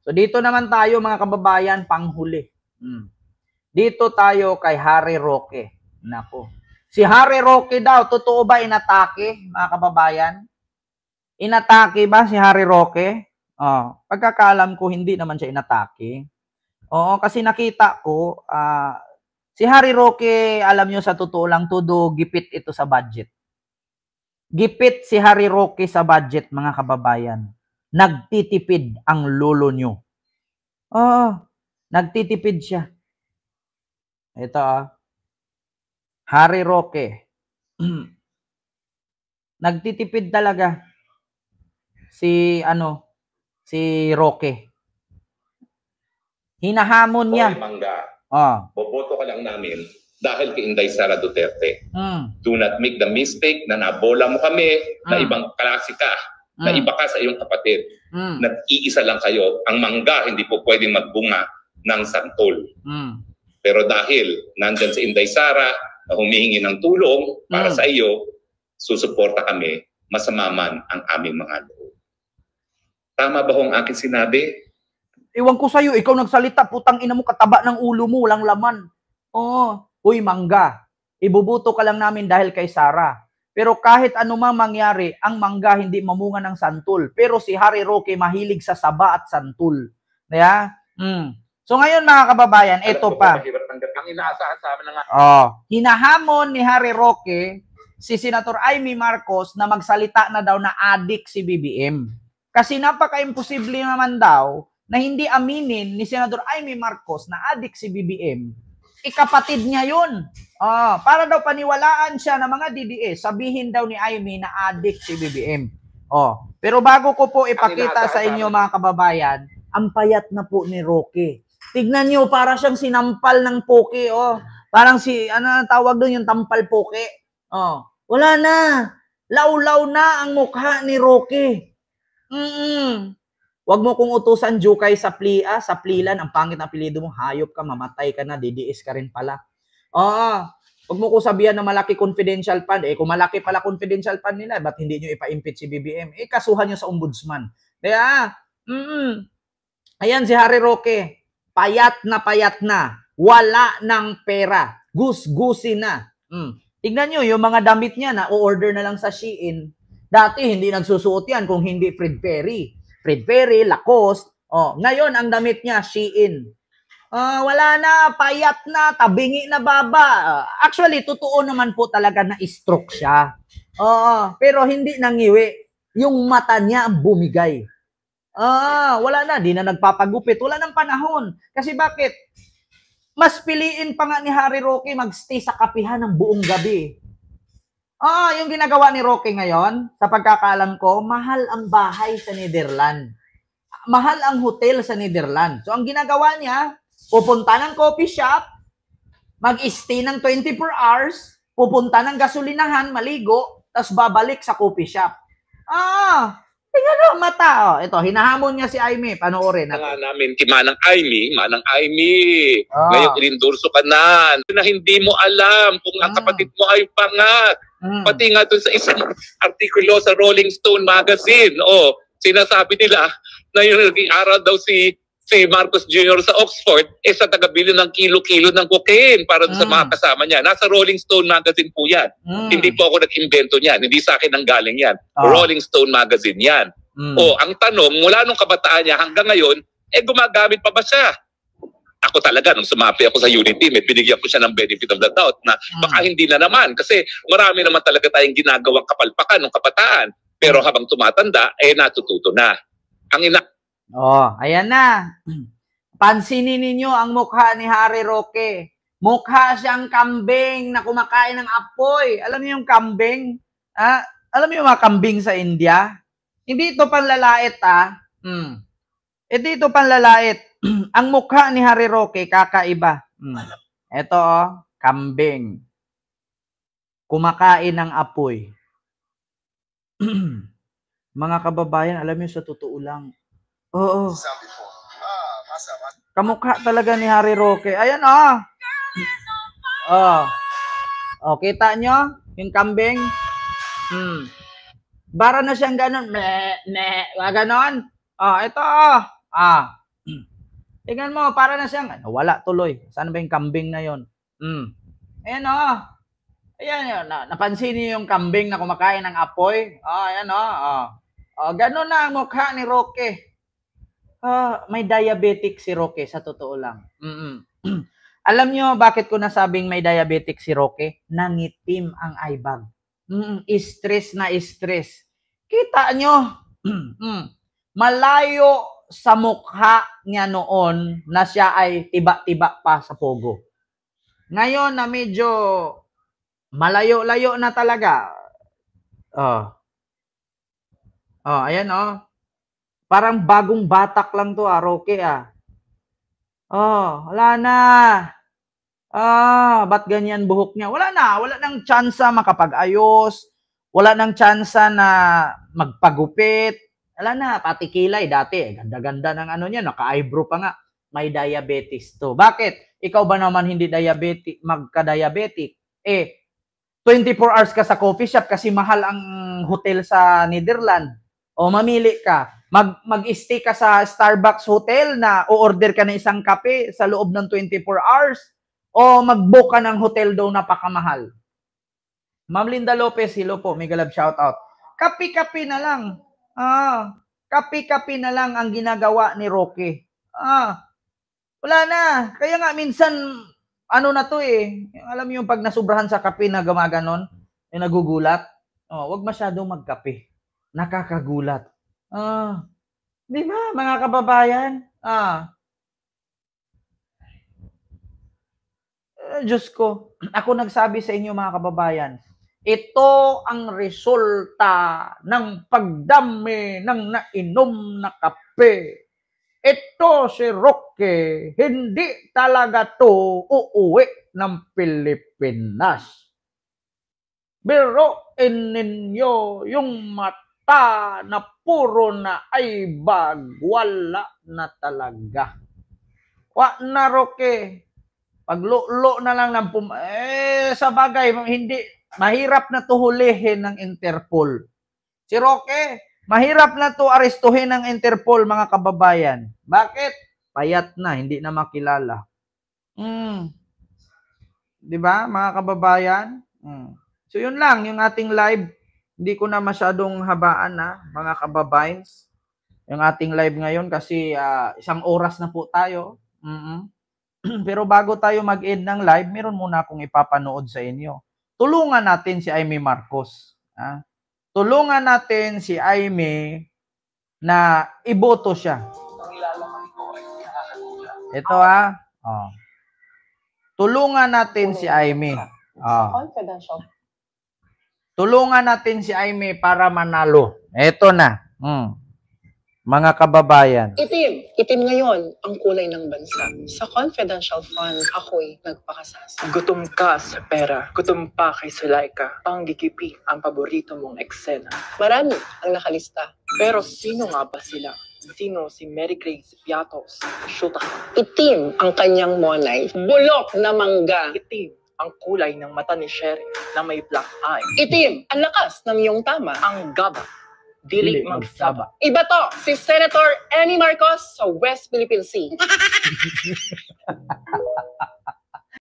So dito naman tayo mga kababayan, panghuli. Dito tayo kay Harry Roque. Nako. Si Harry Roque daw, totoo ba inatake, mga kababayan? Inatake ba si Harry Roque? Pagkakaalam ko, hindi naman siya inatake. Oo, kasi nakita ko, si Harry Roque, alam nyo sa totoo lang, todo gipit ito sa budget. Gipit si Harry Roque sa budget, mga kababayan. Nagtitipid ang lolo nyo. Nagtitipid siya. Ito, Harry Roque. Nagtitipid talaga si Roque. Hinahamon niya. Hoy, Mangga. Boboto ka lang namin dahil kay Inday Sara Duterte. Do not make the mistake na nabola mo kami na ibang klase ka, na iba ka sa iyong kapatid. Nag-iisa lang kayo. Ang Mangga hindi po pwedeng magbunga ng santol. Pero dahil nandyan si Inday Sara na humihingi ng tulong para sa iyo, susuporta kami, masama man ang aming mga loob. Tama ba ang aking sinabi? Iwan ko sa'yo, ikaw nagsalita, putang ina mo, kataba ng ulo mo, walang laman. Uy, Mangga, ibubuto ka lang namin dahil kay Sara. Pero kahit anumang mangyari, ang Mangga hindi mamunga ng santol. Pero si Harry Roque mahilig sa saba at santol. Kaya, So ngayon mga kababayan, ito pa. Ang inaasahan sa amin nga. Hinahamon ni Harry Roque si Senator Amy Marcos na magsalita na daw na adik si BBM. Kasi napaka-imposible naman daw na hindi aminin ni Senator Amy Marcos na adik si BBM. Ikapatid niya yun. Para daw paniwalaan siya ng mga DDS, sabihin daw ni Amy na adik si BBM. Pero bago ko po ipakita sa inyo mga kababayan, ang payat na po ni Roque. Tignan nyo, para siyang sinampal ng poke. Parang ano tawag doon, yung tampal poke. Wala na. Law-law na ang mukha ni Roque. Wag mo kong utusan Jukay sa plia, sa plilan, ang pangit na apelyido mo, hayop ka, mamatay ka na, DDS ka rin pala. Wag mo ko sabihan na malaki confidential fund. Kung malaki pala confidential fund nila, ba't hindi nyo ipa-impeach si BBM? Kasuhan nyo sa ombudsman. Kaya, ayan si Harry Roque. Payat na. Wala ng pera. Gus-gusin na. Tignan nyo, yung mga damit niya na o-order na lang sa Shein. Dati, hindi nagsusuot yan kung hindi Fred Perry. Fred Perry, Lacoste. Ngayon, ang damit niya, Shein. Wala na, payat na, tabingi na baba. Actually, totoo naman po talaga na stroke siya. Pero hindi nangiwi. Yung mata niya bumigay. Wala na, di na nagpapagupit. Wala nang panahon. Kasi bakit? Mas piliin pa nga ni Harry Roque magstay sa kapihan ng buong gabi. Yung ginagawa ni Roque ngayon, sa pagkakaalam ko, mahal ang bahay sa Netherlands. Mahal ang hotel sa Netherlands. So, ang ginagawa niya, pupunta ng coffee shop, mag-stay ng 24 hours, pupunta ng gasolinahan, maligo, tapos babalik sa coffee shop. Tingnan ang mata. Ito, hinahamon niya si Amy. Panoorin natin. Nga namin, Manang Amy. Ngayon, inendorso ka na hindi mo alam kung ang kapatid mo ay pangat. Pati nga dun sa isang artikulo sa Rolling Stone magazine, sinasabi nila na yung nag-aaral daw si Marcos Jr. sa Oxford, sa tagabili ng kilo-kilo ng cocaine para sa mga kasama niya. Nasa Rolling Stone magazine po yan. Hindi po ako nag-invento niyan. Hindi sa akin ang galing yan. Rolling Stone magazine yan. Ang tanong, mula nung kabataan niya hanggang ngayon, gumagamit pa ba siya? Ako talaga, nung sumapi ako sa Unity, binigyan ko siya ng benefit of the doubt na baka hindi na naman. Kasi marami naman talaga tayong ginagawang kapalpakan ng kabataan. Pero habang tumatanda, natututo na. Ayan na. Pansinin ninyo ang mukha ni Harry Roque. Mukha siyang kambing na kumakain ng apoy. Alam niyo yung kambing? Alam niyo yung mga kambing sa India? Hindi ito panlalait, Ito panlalait. Ang mukha ni Harry Roque, kakaiba. Ito, kambing. Kumakain ng apoy. Mga kababayan, alam niyo sa totoo lang, kamukha talaga ni Harry Roque. Ayan, kita nyo? Yung kambing? Bara na siyang ganon. Ganon. Ito. Tingnan mo, para na siyang, wala tuloy. Saan ba yung kambing na yon? Ayan Ayan yun. Napansin niyo yung kambing na kumakain ng apoy? Ayan ganun na ang mukha ni Roque. May diabetic si Roque, sa totoo lang. Alam niyo bakit ko nasabing may diabetic si Roque? Nangitim ang eye bag. Stress na stress. Kita nyo, malayo sa mukha niya noon na siya ay tiba-tiba pa sa pogo. Ngayon na medyo malayo-layo na talaga. Ayan Parang bagong batak lang to, Roque wala na. Ba't ganyan buhok niya? Wala nang tsansa makapag-ayos. Wala nang tsansa na magpagupit. Wala na, pati kilay dati. Ganda-ganda ng niya, naka-eyebrow pa nga. May diabetes to. Bakit? Ikaw ba naman hindi diabetic, magka-diabetic? 24 hours ka sa coffee shop kasi mahal ang hotel sa Netherlands. O mamili ka. Mag-stay ka sa Starbucks hotel na o-order ka ng isang kape sa loob ng 24 hours. O mag-book ka ng hotel daw napakamahal. Ma'am Linda Lopez, hello po. Mega love shoutout. Kapi-kapi na lang. Kapi-kapi na lang ang ginagawa ni Roque. Wala na. Kaya nga minsan, na to alam mo yung pag nasubrahan sa kape na gumaganon, yung nagugulat, wag masyadong magkape. Nakakagulat. Di ba, mga kababayan? Diyos ko, ako nagsabi sa inyo mga kababayan, ito ang resulta ng pagdami ng nainom na kape. Ito si Roque, hindi talaga to uuwi ng Pilipinas. Biruin ninyo yung mata na puro na ay bag, wala na talaga. Wa na Roque. Paglulo na lang ng sa bagay, hindi, mahirap na to hulihin ng Interpol. Si Roque, mahirap na to arestuhin ng Interpol, mga kababayan. Bakit? Payat na, hindi na makilala. Diba, mga kababayan? So, yun lang, yung ating live. Hindi ko na masyadong habaan mga kababayans. Yung ating live ngayon kasi 1 oras na po tayo. Pero bago tayo mag-end ng live, meron muna akong ipapanood sa inyo. Tulungan natin si Aimee Marcos. Tulungan natin si Aimee na iboto siya. Ito Tulungan natin si Aimee. Tulungan natin si Aimee para manalo. Ito na. Mga kababayan. Itim ngayon ang kulay ng bansa. Sa confidential fund, ako'y nagpakasasa. Gutom ka sa pera. Gutom pa kay Sulaika. Panggigipi ang paborito mong eksena. Marami ang nakalista. Pero sino nga ba sila? Sino si Mary Grace Piatos? Shoota. Itim ang kanyang monay. Bulok na mangga. Itim ang kulay ng mata ni Sherry na may black eye. Itim ang lakas ng iyong tama. Ang gaba. Dili magsaba. Iba to, si Senator Aimee Marcos sa West Philippine Sea.